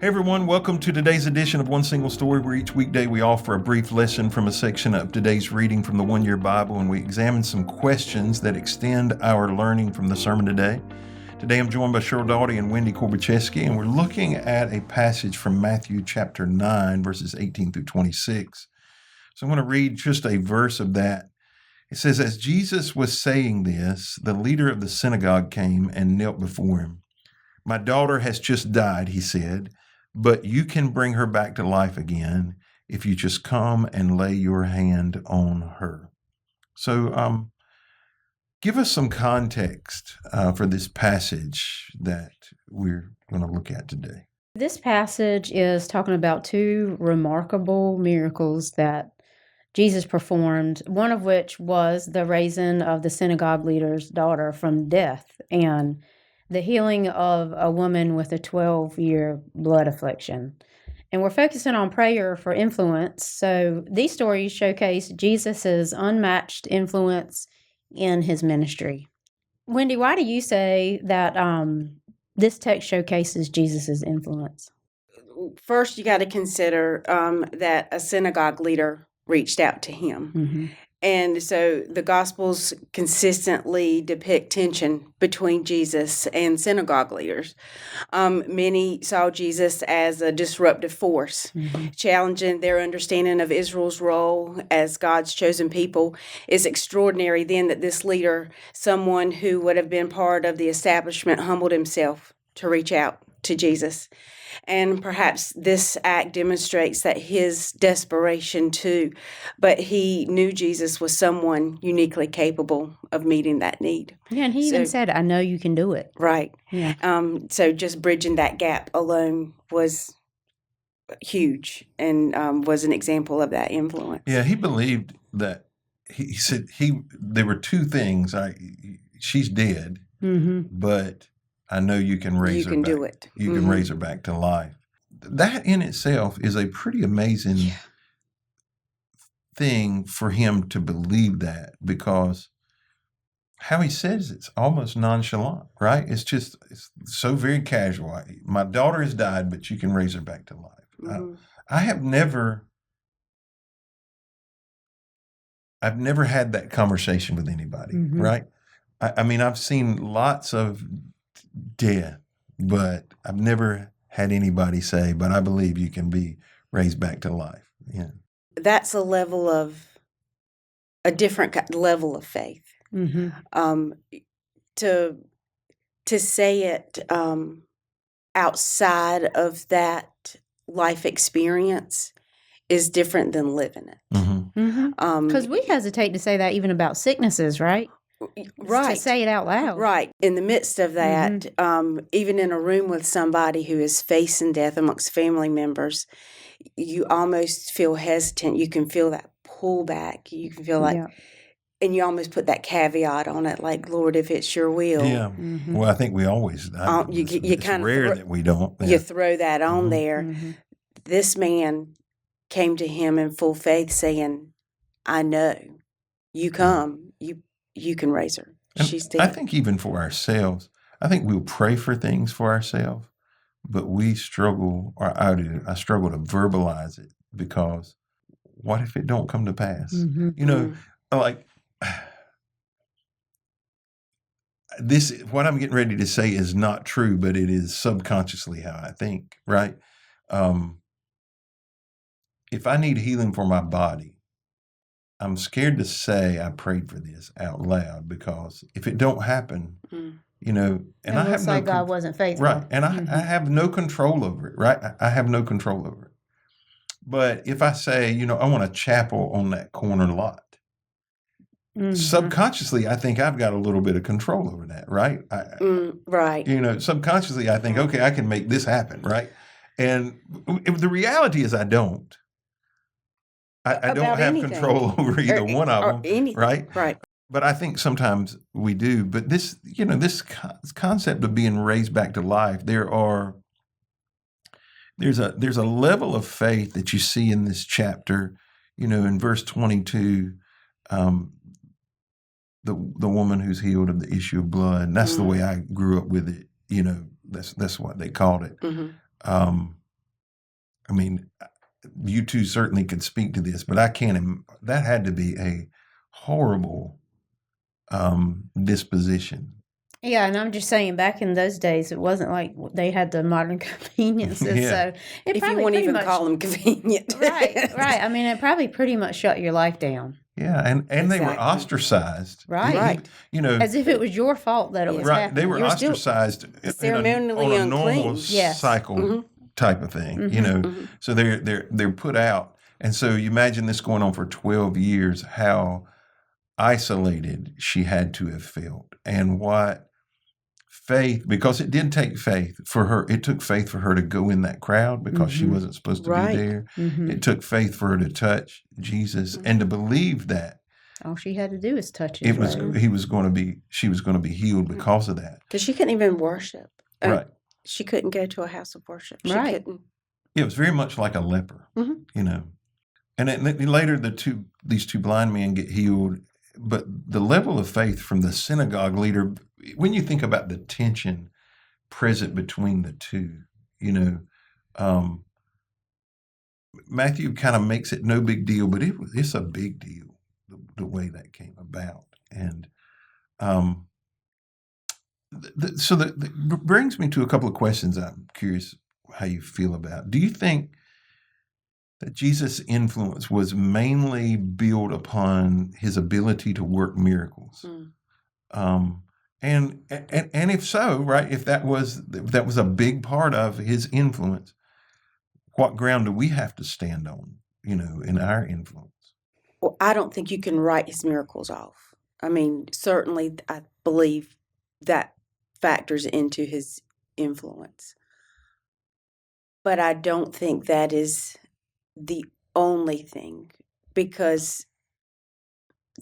Hey everyone, welcome to today's edition of One Single Story, where each weekday we offer a brief lesson from a section of today's reading from the One Year Bible, and we examine some questions that extend our learning from the sermon today. Today I'm joined by Sheryl Daughety and Wendy Korbusieski, and we're looking at a passage from Matthew chapter 9, verses 18 through 26. So I'm going to read just a verse of that. It says, "As Jesus was saying this, the leader of the synagogue came and knelt before him. 'My daughter has just died,' he said, 'but you can bring her back to life again if you just come and lay your hand on her.'" So give us some context for this passage that we're going to look at today. This passage is talking about two remarkable miracles that Jesus performed, one of which was the raising of the synagogue leader's daughter from death and the healing of a woman with a 12-year blood affliction. And we're focusing on prayer for influence. So these stories showcase Jesus's unmatched influence in his ministry. Wendy, why do you say that this text showcases Jesus's influence? First, you got to consider that a synagogue leader reached out to him. Mm-hmm. And so the Gospels consistently depict tension between Jesus and synagogue leaders. Many saw Jesus as a disruptive force, challenging their understanding of Israel's role as God's chosen people. It's extraordinary then that this leader, someone who would have been part of the establishment, humbled himself to reach out to Jesus. And perhaps this act demonstrates that his desperation too, but he knew Jesus was someone uniquely capable of meeting that need. Yeah, and he even said, "I know you can do it." Right. Yeah. So just bridging that gap alone was huge and was an example of that influence. Yeah, he believed that he said there were two things. She's dead, but I know you can raise her back. You can do it. You can raise her back to life. That in itself is a pretty amazing thing for him to believe that, because how he says it's almost nonchalant, right? It's so very casual. My daughter has died, but you can raise her back to life. I've never had that conversation with anybody, right? I mean, I've seen lots of death, but I've never had anybody say, "But I believe you can be raised back to life." Yeah. That's a different level of faith. To say it outside of that life experience is different than living it. Because we hesitate to say that even about sicknesses, right? Right. To say it out loud. Right. In the midst of that, even in a room with somebody who is facing death amongst family members, you almost feel hesitant. You can feel that pullback. You can feel like, and you almost put that caveat on it, like, "Lord, if it's your will." Yeah. Well, I think we always, it's kind of rare that we don't. You throw that on there. This man came to him in full faith saying, "I know, you come, you can raise her. And she's dead." I think even for ourselves, I think we'll pray for things for ourselves, but we struggle, or I struggle to verbalize it, because what if it don't come to pass? You know, like this, what I'm getting ready to say is not true, but it is subconsciously how I think, right? If I need healing for my body, I'm scared to say I prayed for this out loud, because if it don't happen, and I have like God wasn't faithful, right? And I have no control over it, right? I have no control over it. But if I say, I want a chapel on that corner lot, subconsciously I think I've got a little bit of control over that, right? Right. Subconsciously I think, okay, I can make this happen, right? And the reality is I don't. I don't have control over either one of them, right? Right. But I think sometimes we do. But this concept of being raised back to life, there's a level of faith that you see in this chapter. In verse 22, the woman who's healed of the issue of blood. And that's the way I grew up with it. That's what they called it. I mean, you two certainly could speak to this, but I can't. That had to be a horrible disposition. Yeah, and I'm just saying, back in those days, it wasn't like they had the modern conveniences, Yeah. so it If you probably won't pretty even much call them convenient. right. I mean, it probably pretty much shut your life down, Yeah, and they were Exactly. ostracized. Right. Right. You know, as if it was your fault that it was right? happening. They were You're still ostracized Ceremonially on a normal unclean. Yes. cycle Mhm. type of thing. You Mhm. know, Mhm. so they're put out, and so you imagine this going on for 12 years. How isolated she had to have felt, and what faith, because it did take faith for her. It took faith for her to go in that crowd because she Mhm. wasn't supposed to Right. be there. Mhm. It took faith for her to touch Jesus and to believe that All she had to do is touch his it was robe. she was going to be healed because of that. Because she couldn't even worship. Right. She couldn't go to a house of worship. She Right. couldn't. It was very much like a leper, Mhm. you know. And then later, these two blind men get healed. But the level of faith from the synagogue leader, when you think about the tension present between the two, you know, Matthew kind of makes it no big deal, but it's a big deal the way that came about. And so that brings me to a couple of questions I'm curious how you feel about. Do you think that Jesus' influence was mainly built upon his ability to work miracles? Mm. And if so, right, if that was a big part of his influence, what ground do we have to stand on, you know, in our influence? Well, I don't think you can write his miracles off. I mean, certainly, I believe that factors into his influence. But I don't think that is the only thing, because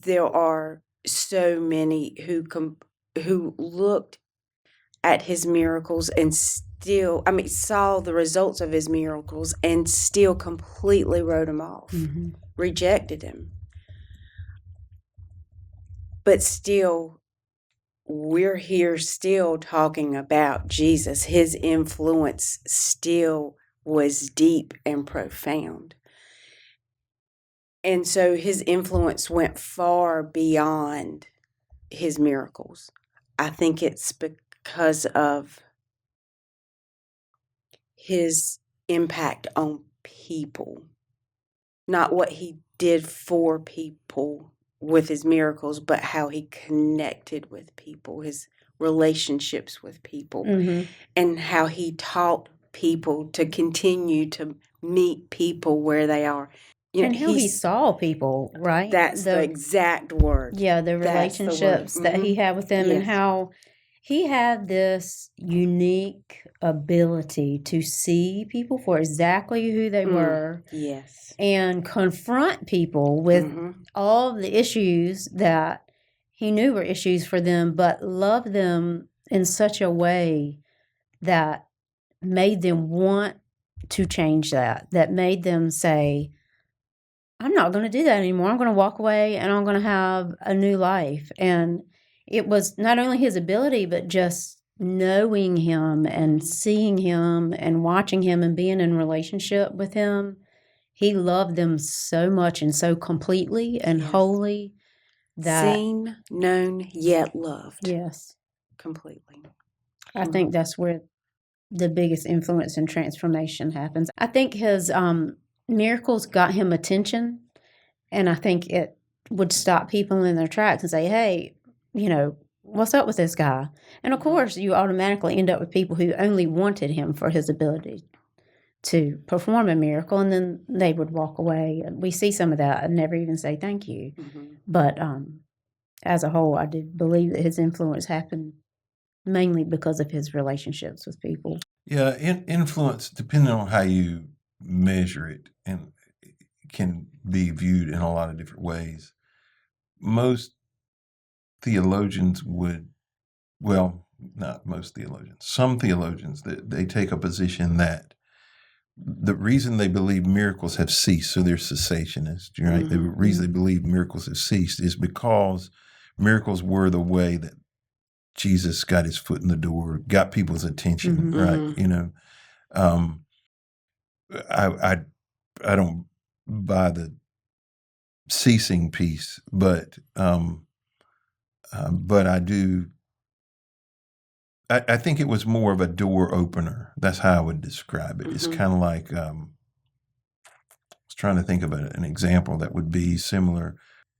there are so many who looked at his miracles and still, I mean, saw the results of his miracles and still completely wrote him off, Mhm. rejected him. But still, we're here still talking about Jesus. His influence still was deep and profound. And so his influence went far beyond his miracles. I think it's because of his impact on people, not what he did for people with his miracles, but how he connected with people, his relationships with people, Mhm. and how he taught people to continue to meet people where they are. You know, And how he saw people, right? that's the exact word. Yeah, the That's the word. relationships that he had with them, and Yes. how he had this unique ability to see people for exactly who they were Yes. and confront people with Mhm. all the issues that he knew were issues for them, but love them in such a way that made them want to change that made them say, I'm not going to do that anymore. I'm going to walk away and I'm going to have a new life. And it was not only his ability, but just knowing him and seeing him and watching him and being in relationship with him. He loved them so much and so completely and Yes. wholly that, Seen, known, yet loved. yes, Completely. I think that's where the biggest influence and transformation happens. I think his miracles got him attention, and I think it would stop people in their tracks and say, hey, you know, what's up with this guy? And of course, you automatically end up with people who only wanted him for his ability to perform a miracle, and then they would walk away. We see some of that and never even say thank you. Mhm. But as a whole, I do believe that his influence happened mainly because of his relationships with people. Yeah, influence, depending on how you measure it, and it can be viewed in a lot of different ways. Most theologians would, well, not most theologians, some theologians, they take a position that the reason they believe miracles have ceased, so they're cessationists, right? The reason they believe miracles have ceased is because miracles were the way that Jesus got his foot in the door, got people's attention, Mhm. right? You know, I don't buy the ceasing piece, but I do. I think it was more of a door opener. That's how I would describe it. It's kind of like I was trying to think of an example that would be similar.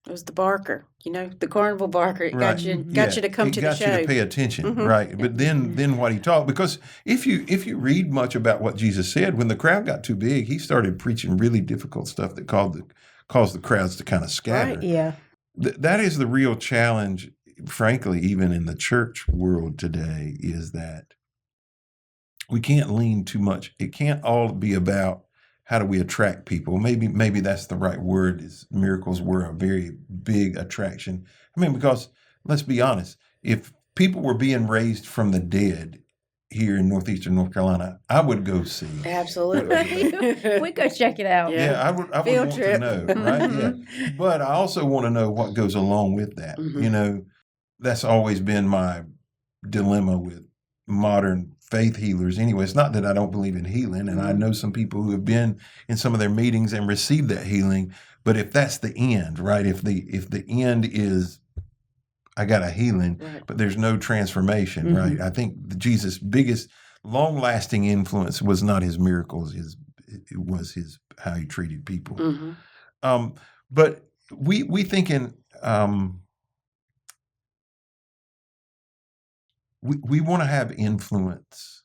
It was the barker, the carnival barker. It Right. got you to come to the show. It got you to pay attention, right? But then what he taught, because if you read much about what Jesus said, when the crowd got too big, he started preaching really difficult stuff that caused the crowds to kind of scatter. Right. Yeah. That is the real challenge, frankly, even in the church world today, is that we can't lean too much. It can't all be about how do we attract people. Maybe that's the right word. Is miracles were a very big attraction. I mean, because let's be honest, if people were being raised from the dead here in northeastern North Carolina, I would go see. Absolutely. We go check it out. Yeah, I would Field want trip. to know, right? Yeah. But I also want to know what goes along with that. That's always been my dilemma with modern faith healers. Anyway, it's not that I don't believe in healing, and I know some people who have been in some of their meetings and received that healing. But if that's the end, right? If the end is I got a healing, but there's no transformation, right? I think Jesus' biggest long-lasting influence was not his miracles; it was his how he treated people. But we thinking. We want to have influence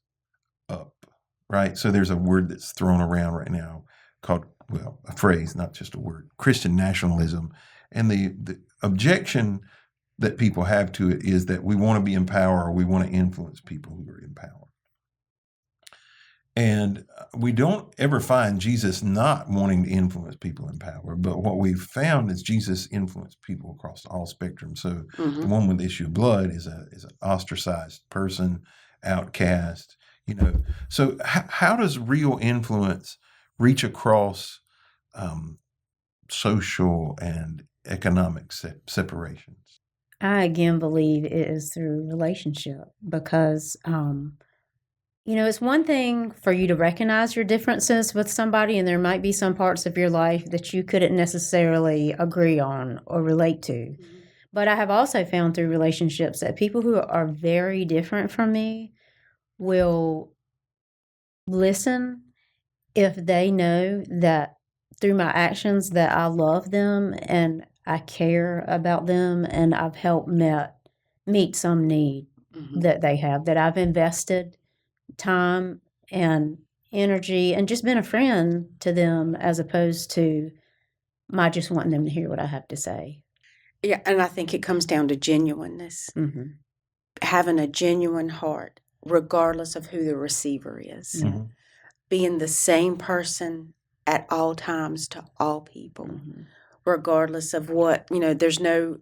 up, right? So there's a word that's thrown around right now called, well, a phrase, not just a word, Christian nationalism. And the objection that people have to it is that we want to be in power, or we want to influence people who are in power. And we don't ever find Jesus not wanting to influence people in power. But what we've found is Jesus influenced people across all spectrum. So the one with the issue of blood is an ostracized person, outcast. So how does real influence reach across social and economic separations? I again believe it is through relationship, because it's one thing for you to recognize your differences with somebody, and there might be some parts of your life that you couldn't necessarily agree on or relate to. But I have also found through relationships that people who are very different from me will listen if they know that through my actions that I love them and I care about them, and I've helped meet some need that they have, that I've invested time and energy and just been a friend to them, as opposed to my just wanting them to hear what I have to say. Yeah, and I think it comes down to genuineness. Having a genuine heart, regardless of who the receiver is. Being the same person at all times to all people, regardless of what, there's no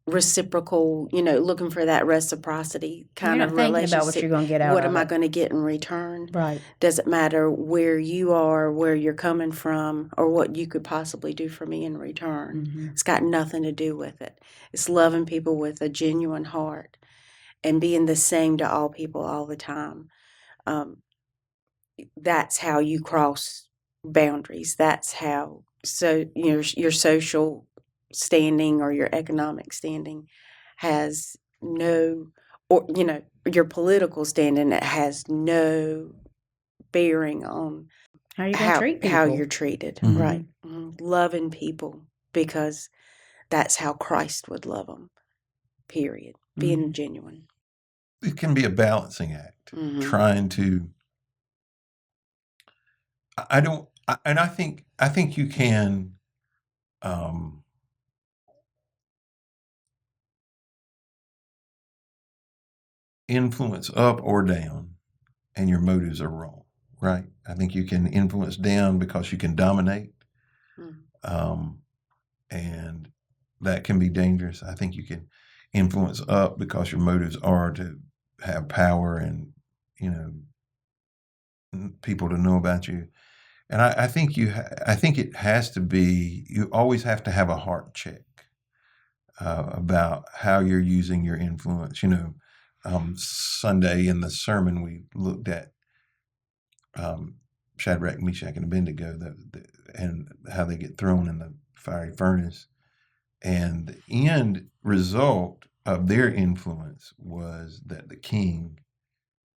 reciprocal, looking for that reciprocity kind of relationship. Thinking about what you're going to get out What of am I it. going to get in return? Right. Doesn't matter where you are, where you're coming from, or what you could possibly do for me in return. It's got nothing to do with it. It's loving people with a genuine heart and being the same to all people all the time. That's how you cross boundaries. That's how your social standing or your economic standing has no, or your political standing, that has no bearing on How you going to treat people. how you're treated. Right. Loving people because that's how Christ would love them. Period. Being genuine. It can be a balancing act, trying to. I think you can. Influence up or down, and your motives are wrong, right? I think you can influence down because you can dominate, and that can be dangerous. I think you can influence up because your motives are to have power and people to know about you. And I think I think it has to be. You always have to have a heart check about how you're using your influence. Sunday in the sermon we looked at Shadrach, Meshach, and Abednego, and how they get thrown in the fiery furnace. And the end result of their influence was that the king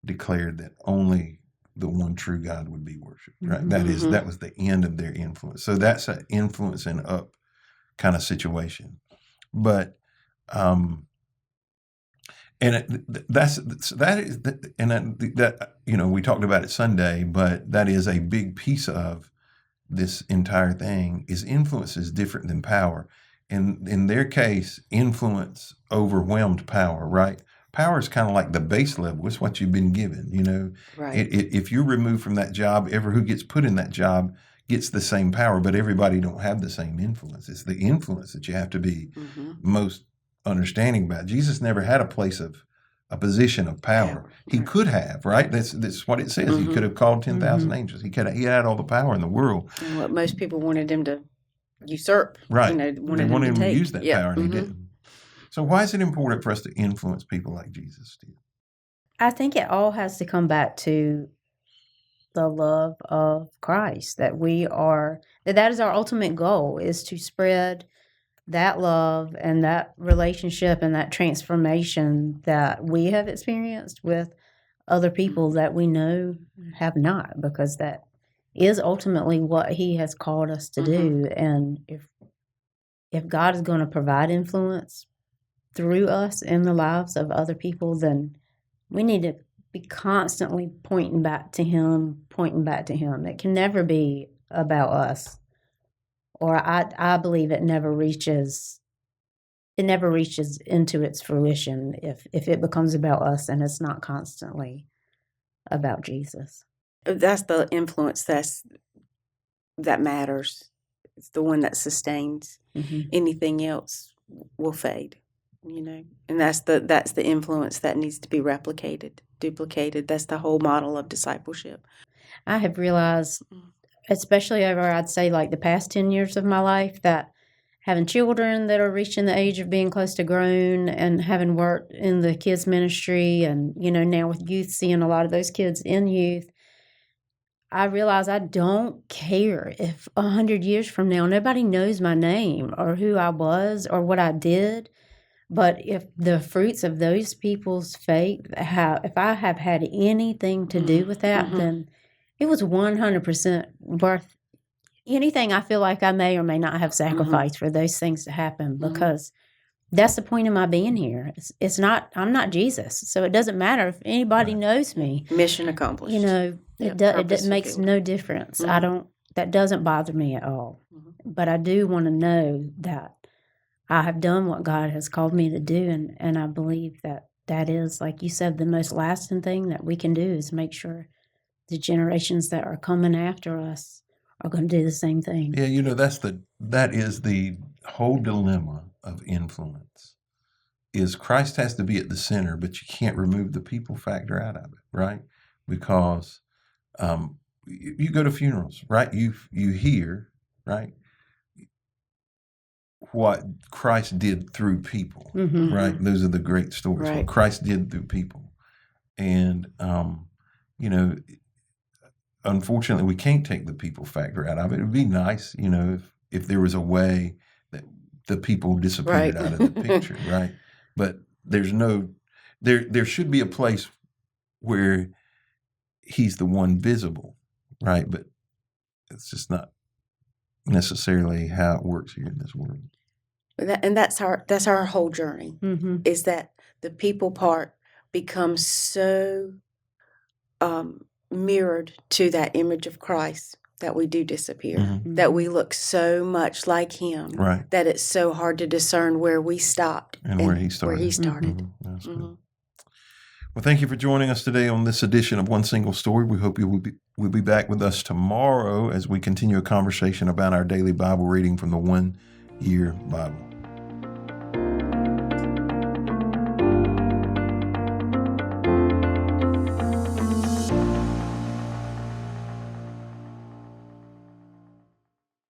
declared that only the one true God would be worshipped. Right? That was the end of their influence. So that's an influence and up kind of situation. But we talked about it Sunday, but that is a big piece of this entire thing. Is influence is different than power. And in their case, influence overwhelmed power, right? Power is kind of like the base level. It's what you've been given, Right. If you're removed from that job, who gets put in that job gets the same power, but everybody don't have the same influence. It's the influence that you have to be most understanding about. Jesus never had a position of power. He could have, right? That's what it says. He could have called 10,000 angels. He had all the power in the world. And what most people wanted him to usurp. Right. They wanted him to use that power, and he didn't. So why is it important for us to influence people like Jesus did? I think it all has to come back to the love of Christ, that is our ultimate goal, is to spread that love and that relationship and that transformation that we have experienced with other people that we know have not, because that is ultimately what he has called us to do. And if God is going to provide influence through us in the lives of other people, then we need to be constantly pointing back to him. It can never be about us. Or I believe it never reaches into its fruition if it becomes about us and it's not constantly about Jesus. That's the influence that matters. It's the one that sustains. Anything else will fade, and that's the influence that needs to be replicated, duplicated. That's the whole model of discipleship. I have realized, especially over, I'd say, like the past 10 years of my life, that having children that are reaching the age of being close to grown, and having worked in the kids ministry, and, now with youth, seeing a lot of those kids in youth, I realize I don't care if 100 years from now, nobody knows my name or who I was or what I did. But if the fruits of those people's faith, if I have had anything to do with that, then it was 100% worth anything I feel like I may or may not have sacrificed for those things to happen, because that's the point of my being here. It's not, I'm not Jesus, so it doesn't matter if anybody knows me. Mission accomplished. It makes no difference. That doesn't bother me at all. But I do want to know that I have done what God has called me to do, and I believe that is, like you said, the most lasting thing that we can do is make sure the generations that are coming after us are going to do the same thing. Yeah, that is the whole dilemma of influence. Is Christ has to be at the center, but you can't remove the people factor out of it, right? Because you go to funerals, right? You hear, right, what Christ did through people, right? Those are the great stories. Right. What Christ did through people, and unfortunately, we can't take the people factor out of it. It would be nice, if there was a way that the people disappeared out of the picture, right? But there should be a place where he's the one visible, right? But it's just not necessarily how it works here in this world. And that's our whole journey, is that the people part becomes so mirrored to that image of Christ that we do disappear, that we look so much like him, that it's so hard to discern where we stopped and where he started. That's good. Well, thank you for joining us today on this edition of One Single Story. We hope you will be back with us tomorrow as we continue a conversation about our daily Bible reading from the 1 Year Bible.